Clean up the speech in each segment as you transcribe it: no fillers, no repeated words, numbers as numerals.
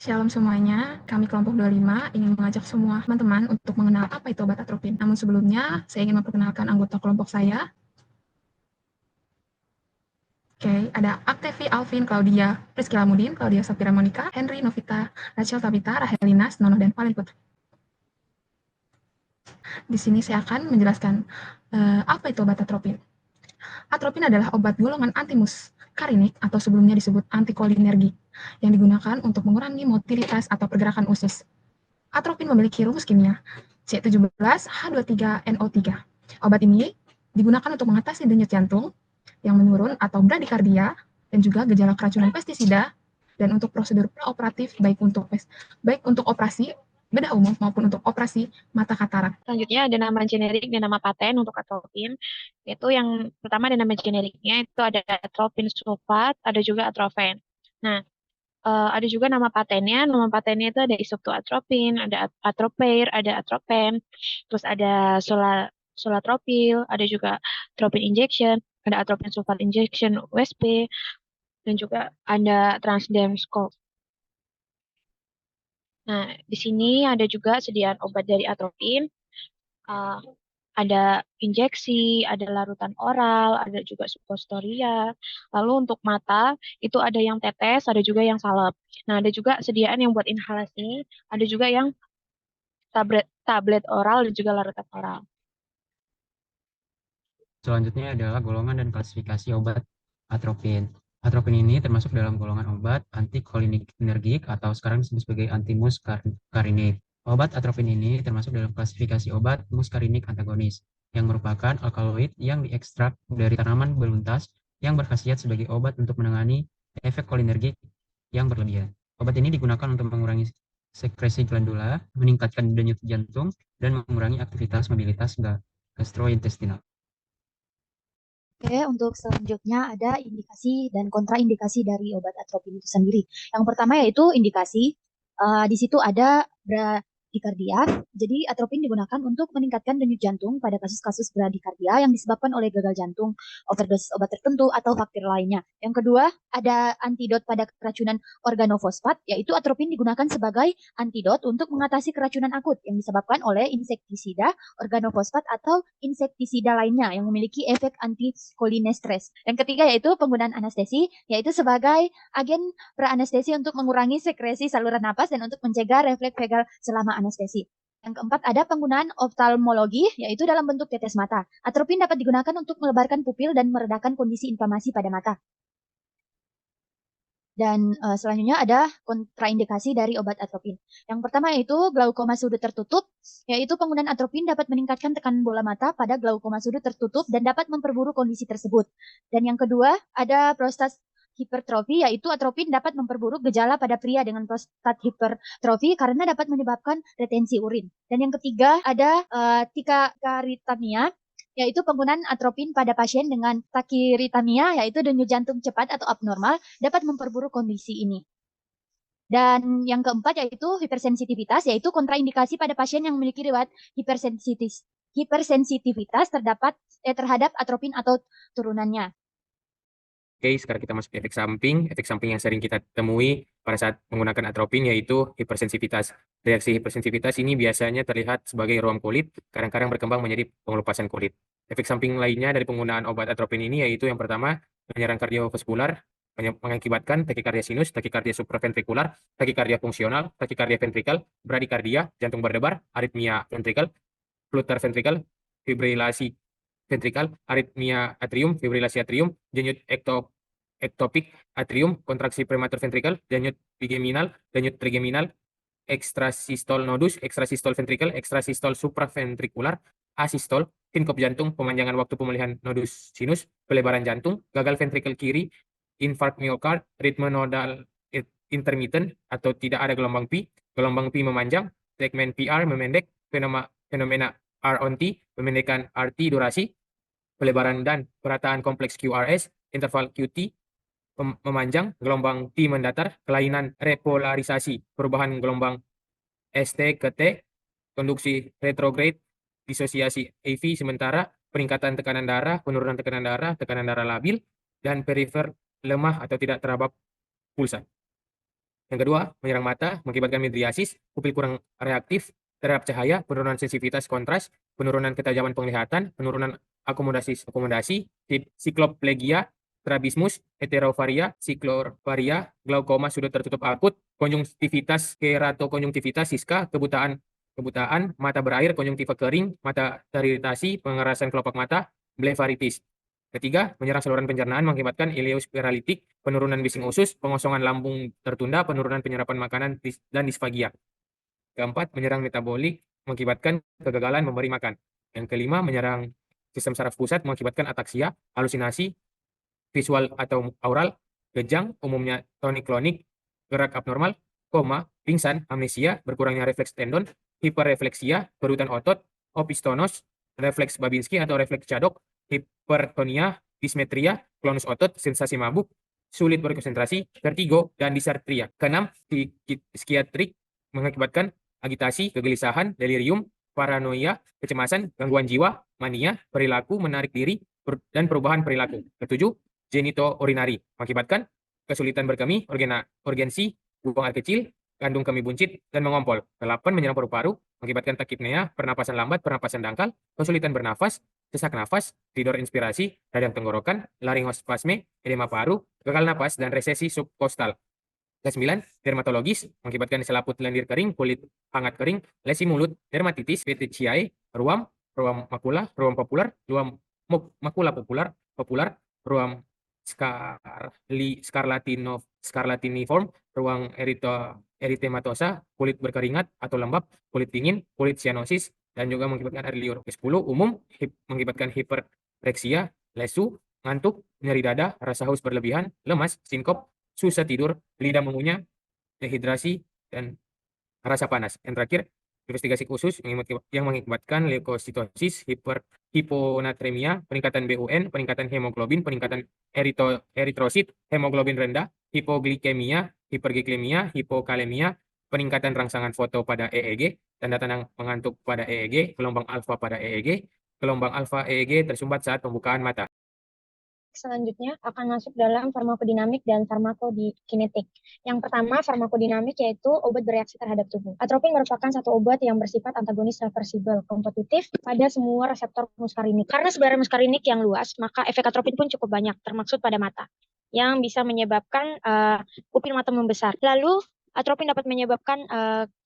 Shalom semuanya, kami kelompok 25 ingin mengajak semua teman-teman untuk mengenal apa itu obat atropin. Namun sebelumnya, saya ingin memperkenalkan anggota kelompok saya. Oke, ada Aktevi, Alvin, Claudia, Priscila Mudin, Claudia Sapira Monica, Henry, Novita, Rachel Tabita, Rahelinas, Nono, dan Valen Putri. Di sini saya akan menjelaskan apa itu obat atropin. Atropin adalah obat golongan antimuskarinik atau sebelumnya disebut antikolinergik yang digunakan untuk mengurangi motilitas atau pergerakan usus. Atropin memiliki rumus kimia C17H23NO3. Obat ini digunakan untuk mengatasi denyut jantung yang menurun atau bradikardia dan juga gejala keracunan pestisida dan untuk prosedur preoperatif baik untuk operasi bedah umum maupun untuk operasi mata katarak. Selanjutnya ada nama generik dan nama paten untuk atropin. Yaitu yang pertama ada nama generiknya itu ada atropin sulfat, ada juga atrofen. Nah, ada juga nama patennya. Nama patennya itu ada isoptoatropin, ada atropair, ada atropen, terus ada solatropil, ada juga atropin injection, ada atropin sulfat injection USP, dan juga ada transdermscope. Nah, di sini ada juga sediaan obat dari atropin. Uh, ada injeksi, ada larutan oral, ada juga suppositoria. Lalu untuk mata itu ada yang tetes, ada juga yang salep. Nah, ada juga sediaan yang buat inhalasi, ada juga yang tablet oral dan juga larutan oral. Selanjutnya adalah golongan dan klasifikasi obat atropin. Atropin ini termasuk dalam golongan obat antikolinergik atau sekarang disebut sebagai antimuskarinik. Obat atropin ini termasuk dalam klasifikasi obat muskarinik antagonis yang merupakan alkaloid yang diekstrak dari tanaman beluntas yang berkhasiat sebagai obat untuk menangani efek kolinergik yang berlebihan. Obat ini digunakan untuk mengurangi sekresi glandula, meningkatkan denyut jantung, dan mengurangi aktivitas mobilitas gastrointestinal. Oke, untuk selanjutnya ada indikasi dan kontraindikasi dari obat atropin itu sendiri. Yang pertama yaitu indikasi. Di situ ada bradikardia. Jadi atropin digunakan untuk meningkatkan denyut jantung pada kasus-kasus bradikardia yang disebabkan oleh gagal jantung, overdosis obat tertentu, atau faktor lainnya. Yang kedua, ada antidot pada keracunan organofosfat, yaitu atropin digunakan sebagai antidot untuk mengatasi keracunan akut yang disebabkan oleh insektisida, organofosfat, atau insektisida lainnya yang memiliki efek antikolinestres. Yang ketiga yaitu penggunaan anestesi, yaitu sebagai agen praanestesi untuk mengurangi sekresi saluran napas dan untuk mencegah refleks vagal selama anestesi. Yang keempat ada penggunaan oftalmologi, yaitu dalam bentuk tetes mata. Atropin dapat digunakan untuk melebarkan pupil dan meredakan kondisi inflamasi pada mata. Dan selanjutnya ada kontraindikasi dari obat atropin. Yang pertama yaitu glaukoma sudut tertutup, yaitu penggunaan atropin dapat meningkatkan tekanan bola mata pada glaukoma sudut tertutup dan dapat memperburuk kondisi tersebut. Dan yang kedua ada prostat hipertrofi, yaitu atropin dapat memperburuk gejala pada pria dengan prostat hipertrofi karena dapat menyebabkan retensi urin. Dan yang ketiga ada tikaritmia, yaitu penggunaan atropin pada pasien dengan takiritmia, yaitu denyut jantung cepat atau abnormal, dapat memperburuk kondisi ini. Dan yang keempat yaitu hipersensitivitas, yaitu kontraindikasi pada pasien yang memiliki riwayat hipersensitivitas terhadap atropin atau turunannya. Oke, sekarang kita masuk ke efek samping. Efek samping yang sering kita temui pada saat menggunakan atropin yaitu hipersensitivitas. Reaksi hipersensitivitas ini biasanya terlihat sebagai ruam kulit, kadang-kadang berkembang menjadi pengelupasan kulit. Efek samping lainnya dari penggunaan obat atropin ini yaitu yang pertama, penyerahan kardiovaskular, mengakibatkan takikardia sinus, takikardia supraventrikular, takikardia fungsional, takikardia ventrikal, bradikardia, jantung berdebar, aritmia ventrikal, flutter ventrikal, fibrilasi ventrikal, aritmia atrium, fibrilasi atrium, denyut ektopik atrium, kontraksi prematur ventrikal, denyut bigeminal, denyut trigeminal, ekstrasistol nodus, ekstrasistol ventrikal, ekstrasistol supraventrikular, asistol, sinkop jantung, pemanjangan waktu pemulihan nodus sinus, pelebaran jantung, gagal ventrikel kiri, infark miokard, ritme nodal intermittent atau tidak ada gelombang P memanjang, segmen PR memendek, fenomena R on T, memendekkan RT durasi, pelebaran dan perataan kompleks QRS, interval QT memanjang, gelombang T mendatar, kelainan repolarisasi, perubahan gelombang ST ke T, konduksi retrograde, disosiasi AV sementara, peningkatan tekanan darah, penurunan tekanan darah labil, dan perifer lemah atau tidak teraba pulsa. Yang kedua, menyerang mata, mengakibatkan mydriasis, pupil kurang reaktif terhadap cahaya, penurunan sensitivitas kontras, penurunan ketajaman penglihatan, penurunan akomodasi, sikloplegia, strabismus, heterovaria, siklovaria, glaukoma sudut tertutup akut, konjungtivitas, keratokonjungtivitas, siska, kebutaan, mata berair, konjungtiva kering, mata teriritasi, pengerasan kelopak mata, blefaritis. Ketiga, menyerang saluran pencernaan mengakibatkan ileospiralitik, penurunan bising usus, pengosongan lambung tertunda, penurunan penyerapan makanan, dan disfagia. Keempat, menyerang metabolik mengakibatkan kegagalan memberi makan. Yang kelima, menyerang sistem saraf pusat mengakibatkan ataksia, halusinasi, visual atau aural, kejang, umumnya tonik-klonik, gerak abnormal, koma, pingsan, amnesia, berkurangnya refleks tendon, hiperrefleksia, kerutan otot, opistonos, refleks Babinski atau refleks Cadok, hipertonia, dismetria, klonus otot, sensasi mabuk, sulit berkonsentrasi, vertigo, dan disartria. Keenam, psikiatrik mengakibatkan agitasi, kegelisahan, delirium, paranoia, kecemasan, gangguan jiwa, mania, perilaku menarik diri, dan perubahan perilaku. Ketujuh, genitourinary mengakibatkan kesulitan berkemih, urgensi, buang air kecil, kandung kemih buncit, dan mengompol. Delapan, menyerang paru-paru, mengakibatkan takipnea, pernapasan lambat, pernapasan dangkal, kesulitan bernafas, sesak nafas, tidur inspirasi, radang tenggorokan, laringospasme, edema paru, gagal napas, dan resesi subkostal. Ke-9, dermatologis, mengakibatkan selaput lendir kering, kulit hangat kering, lesi mulut, dermatitis, petechiae, ruam makula, ruam popular, makula popular, ruam scarlatiniform, ruang eritematosa, kulit berkeringat atau lembab, kulit dingin, kulit cyanosis, dan juga mengakibatkan air liur. Ke-10, umum, mengakibatkan hiperreksia, lesu, ngantuk, nyeri dada, rasa haus berlebihan, lemas, sinkop, susah tidur, lidah mengunyah, dehidrasi, dan rasa panas. Yang terakhir, investigasi khusus yang mengakibatkan leukositosis, hiponatremia, peningkatan BUN, peningkatan hemoglobin, peningkatan eritrosit, hemoglobin rendah, hipoglikemia, hiperglikemia, hipokalemia, peningkatan rangsangan foto pada EEG, tanda-tanda mengantuk pada EEG, gelombang alfa pada EEG, gelombang alfa EEG tersumbat saat pembukaan mata. Selanjutnya akan masuk dalam farmakodinamik dan farmakokinetik. Yang pertama, farmakodinamik yaitu obat bereaksi terhadap tubuh. Atropin merupakan satu obat yang bersifat antagonis reversibel, kompetitif pada semua reseptor muskarinik. Karena sebaran muskarinik yang luas, maka efek atropin pun cukup banyak, termaksud pada mata, yang bisa menyebabkan pupil mata membesar. Lalu, atropin dapat menyebabkan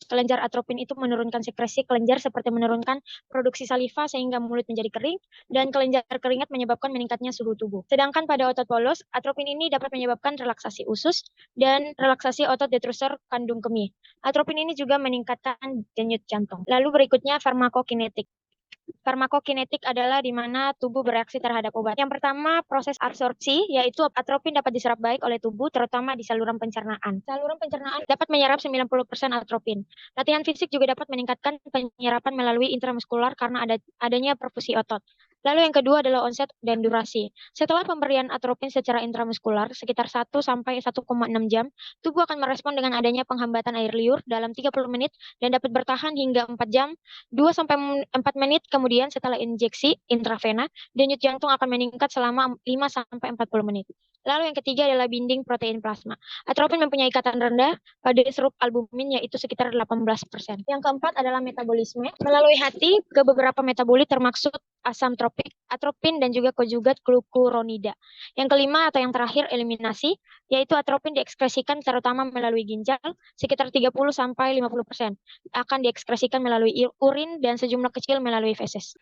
kelenjar atropin itu menurunkan sekresi kelenjar seperti menurunkan produksi saliva sehingga mulut menjadi kering, dan kelenjar keringat menyebabkan meningkatnya suhu tubuh. Sedangkan pada otot polos, atropin ini dapat menyebabkan relaksasi usus dan relaksasi otot detrusor kandung kemih. Atropin ini juga meningkatkan denyut jantung. Lalu berikutnya farmakokinetik. Farmakokinetik adalah di mana tubuh bereaksi terhadap obat. Yang pertama, proses absorpsi, yaitu atropin dapat diserap baik oleh tubuh, terutama di saluran pencernaan. Saluran pencernaan dapat menyerap 90% atropin. Latihan fisik juga dapat meningkatkan penyerapan melalui intramuskular karena adanya perfusi otot. Lalu yang kedua adalah onset dan durasi. Setelah pemberian atropin secara intramuskular, sekitar 1 sampai 1,6 jam, tubuh akan merespon dengan adanya penghambatan air liur dalam 30 menit dan dapat bertahan hingga 4 jam, 2 sampai 4 menit kemudian setelah injeksi intravena, denyut jantung akan meningkat selama 5 sampai 40 menit. Lalu yang ketiga adalah binding protein plasma. Atropin mempunyai ikatan rendah pada serup albumin yaitu sekitar 18%. Yang keempat adalah metabolisme. Melalui hati ke beberapa metabolit termaksud asam tropik, atropin, dan juga konjugat glukuronida. Yang kelima atau yang terakhir eliminasi, yaitu atropin diekskresikan terutama melalui ginjal sekitar 30 sampai 50%. Akan diekskresikan melalui urin dan sejumlah kecil melalui feses.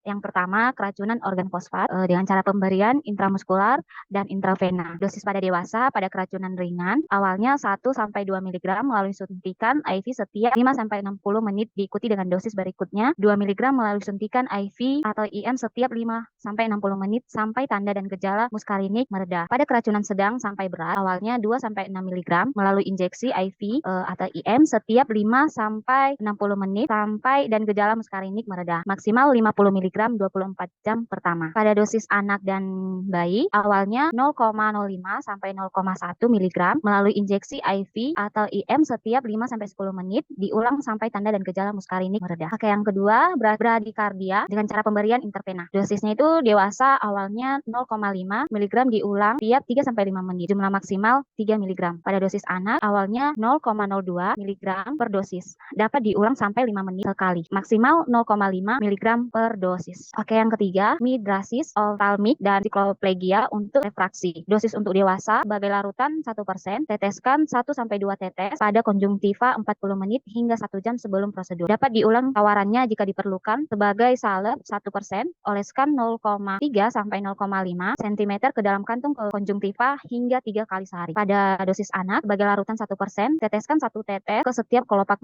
Yang pertama, keracunan organ fosfat dengan cara pemberian intramuskular dan intravena. Dosis pada dewasa pada keracunan ringan awalnya 1 sampai 2 mg melalui suntikan IV setiap 5 sampai 60 menit diikuti dengan dosis berikutnya 2 mg melalui suntikan IV atau IM setiap 5 sampai 60 menit sampai tanda dan gejala muskarinik mereda. Pada keracunan sedang sampai berat awalnya 2 sampai 6 mg melalui injeksi IV atau IM setiap 5 sampai 60 menit sampai dan gejala muskarinik mereda. Maksimal 50 mg mg 24 jam pertama. Pada dosis anak dan bayi, awalnya 0,05 sampai 0,1 mg melalui injeksi IV atau IM setiap 5-10 menit, diulang sampai tanda dan gejala muskarinik mereda. Oke, yang kedua, bradikardia dengan cara pemberian intervena. Dosisnya itu dewasa awalnya 0,5 mg diulang tiap 3-5 menit. Jumlah maksimal 3 mg. Pada dosis anak, awalnya 0,02 mg per dosis. Dapat diulang sampai 5 menit sekali. Maksimal 0,5 mg per dosis. Oke, yang ketiga, midrasis, optalmik, dan sikloplegia untuk refraksi. Dosis untuk dewasa sebagai larutan 1%, teteskan 1-2 tetes pada konjungtiva 40 menit hingga 1 jam sebelum prosedur. Dapat diulang tawarannya jika diperlukan. Sebagai salep 1%, oleskan 0,3 sampai 0,5 cm ke dalam kantung konjungtiva hingga 3 kali sehari. Pada dosis anak sebagai larutan 1%, teteskan 1 tetes ke setiap kelopak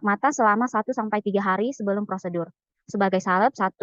mata selama 1-3 hari sebelum prosedur. Sebagai salep 1%,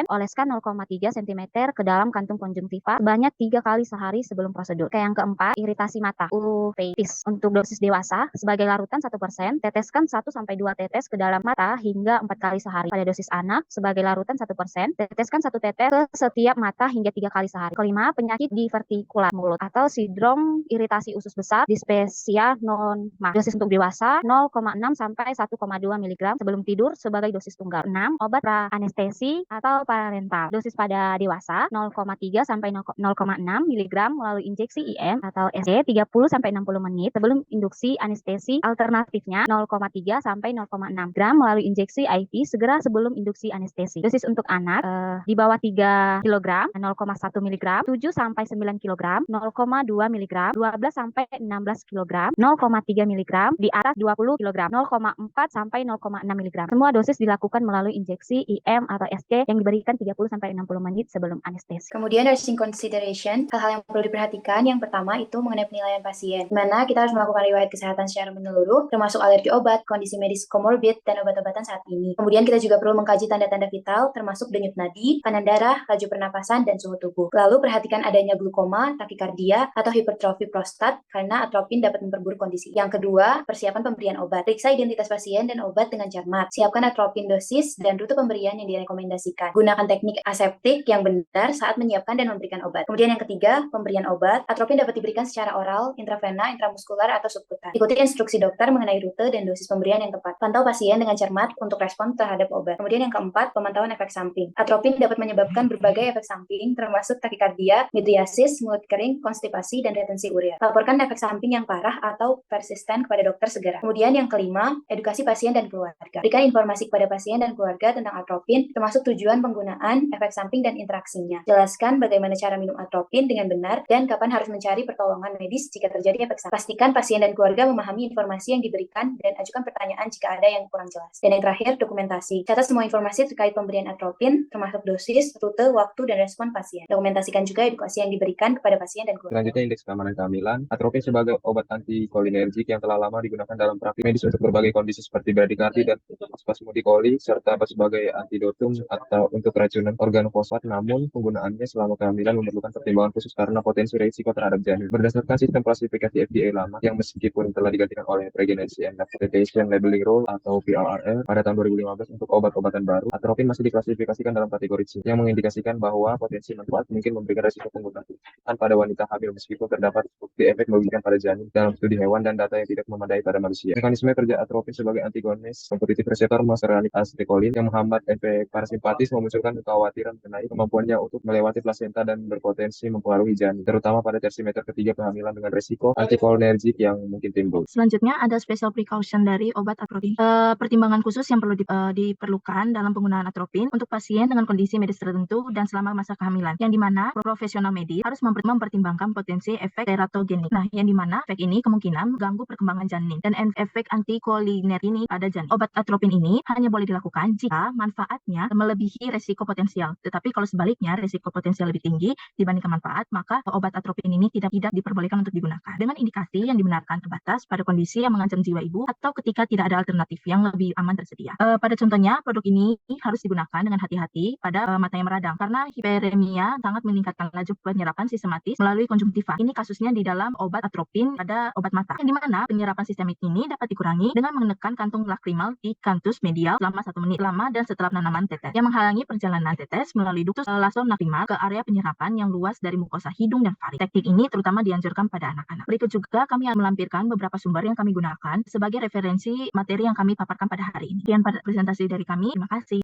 oleskan 0,3 cm ke dalam kantung konjungtiva sebanyak 3 kali sehari sebelum prosedur. Yang keempat, iritasi mata, uveitis. Untuk dosis dewasa, sebagai larutan 1%, teteskan 1-2 tetes ke dalam mata hingga 4 kali sehari. Pada dosis anak, sebagai larutan 1%, teteskan 1 tetes ke setiap mata hingga 3 kali sehari. Kelima, penyakit divertikular mulut atau sindrom iritasi usus besar, dispepsia non-MAH. Dosis untuk dewasa 0,6 sampai 1,2 mg sebelum tidur sebagai dosis tunggal. 6. Obat anestesi atau parental. Dosis pada dewasa 0,3 sampai 0,6 mg melalui injeksi IM atau SC 30-60 menit sebelum induksi anestesi. Alternatifnya 0,3 sampai 0,6 gram melalui injeksi IV segera sebelum induksi anestesi. Dosis untuk anak di bawah 3 kg 0,1 mg, 7 sampai 9 kg 0,2 mg, 12 sampai 16 kg 0,3 mg, di atas 20 kg 0,4 sampai 0,6 mg. Semua dosis dilakukan melalui injeksi IM atau SC yang diberikan 30-60 menit sebelum anestesi. Kemudian nursing consideration, hal-hal yang perlu diperhatikan. Yang pertama itu mengenai penilaian pasien, di mana kita harus melakukan riwayat kesehatan secara menyeluruh, termasuk alergi obat, kondisi medis komorbid, dan obat-obatan saat ini. Kemudian kita juga perlu mengkaji tanda-tanda vital, termasuk denyut nadi, kanan darah, laju pernapasan, dan suhu tubuh. Lalu perhatikan adanya glukoma, takikardia, atau hipertrofi prostat, karena atropin dapat memperburuk kondisi. Yang kedua, persiapan pemberian obat. Periksa identitas pasien dan obat dengan cermat. Siapkan atropin dosis dan rute pemberian yang direkomendasikan. Gunakan teknik aseptik yang benar saat menyiapkan dan memberikan obat. Kemudian yang ketiga, pemberian obat. Atropin dapat diberikan secara oral, intravena, intramuskular, atau subkutan. Ikuti instruksi dokter mengenai rute dan dosis pemberian yang tepat. Pantau pasien dengan cermat untuk respon terhadap obat. Kemudian yang keempat, pemantauan efek samping. Atropin dapat menyebabkan berbagai efek samping, termasuk takikardia, midriasis, mulut kering, konstipasi, dan retensi urea. Laporkan efek samping yang parah atau persisten kepada dokter segera. Kemudian yang kelima, edukasi pasien dan keluarga. Berikan informasi kepada pasien dan keluarga tentang atropin, termasuk tujuan penggunaan, efek samping, dan interaksinya. Jelaskan bagaimana cara minum atropin dengan benar dan kapan harus mencari pertolongan medis jika terjadi efek samping. Pastikan pasien dan keluarga memahami informasi yang diberikan dan ajukan pertanyaan jika ada yang kurang jelas. Dan yang terakhir, dokumentasi. Catat semua informasi terkait pemberian atropin, termasuk dosis, rute, waktu, dan respon pasien. Dokumentasikan juga edukasi yang diberikan kepada pasien dan keluarga. Selanjutnya, indeks keamanan kehamilan. Atropin sebagai obat antikolinergik yang telah lama digunakan dalam praktik medis untuk berbagai kondisi seperti bradikardi dan spasmodikoli, serta sebagai antidotum atau untuk keracunan organofosfat. Namun, penggunaannya selama kehamilan memerlukan pertimbangan khusus karena potensi risiko terhadap janin. Berdasarkan sistem klasifikasi FDA lama, yang meskipun telah digantikan oleh Pregnancy and Lactation Labeling Rule atau PLRR pada tahun 2015 untuk obat-obatan baru, atropin masih diklasifikasikan dalam kategori C, yang mengindikasikan bahwa potensi manfaat mungkin memberikan risiko penggunaan pada wanita hamil meskipun terdapat bukti efek merugikan pada janin dalam studi hewan dan data yang tidak memadai pada manusia. Mekanisme kerja atropin sebagai antagonis kompetitif reseptor muscarinic acetylcholine yang menghambat efek parasimpatis memunculkan kekhawatiran mengenai kemampuannya untuk melewati plasenta dan berpotensi mempengaruhi janin, terutama pada tersimeter ketiga kehamilan dengan risiko antikolinergik yang mungkin timbul. Selanjutnya ada special precaution dari obat atropin. Pertimbangan khusus yang perlu diperlukan dalam penggunaan atropin untuk pasien dengan kondisi medis tertentu dan selama masa kehamilan, yang dimana profesional medis harus mempertimbangkan potensi efek teratogenik. Nah, yang dimana efek ini kemungkinan mengganggu perkembangan janin dan efek antikoliner ini pada janin. Obat atropin ini hanya boleh dilakukan jika manfaatnya melebihi resiko potensial. Tetapi kalau sebaliknya resiko potensial lebih tinggi dibandingkan manfaat, maka obat atropin ini tidak diperbolehkan untuk digunakan. Dengan indikasi yang dibenarkan terbatas pada kondisi yang mengancam jiwa ibu atau ketika tidak ada alternatif yang lebih aman tersedia. Pada contohnya, produk ini harus digunakan dengan hati-hati pada mata yang meradang karena hiperemia sangat meningkatkan laju penyerapan sistematis melalui konjungtiva. Ini kasusnya di dalam obat atropin pada obat mata, yang dimana penyerapan sistemik ini dapat dikurangi dengan menekan kantung lakrimal di kantus medial selama 1 menit. Lama dan setelah penanaman tetes, yang menghalangi perjalanan tetes melalui ductus nasonaphthalma ke area penyerapan yang luas dari mukosa hidung dan faring. Teknik ini terutama dianjurkan pada anak-anak. Berikut juga kami akan melampirkan beberapa sumber yang kami gunakan sebagai referensi materi yang kami paparkan pada hari ini. Sekian pada presentasi dari kami. Terima kasih.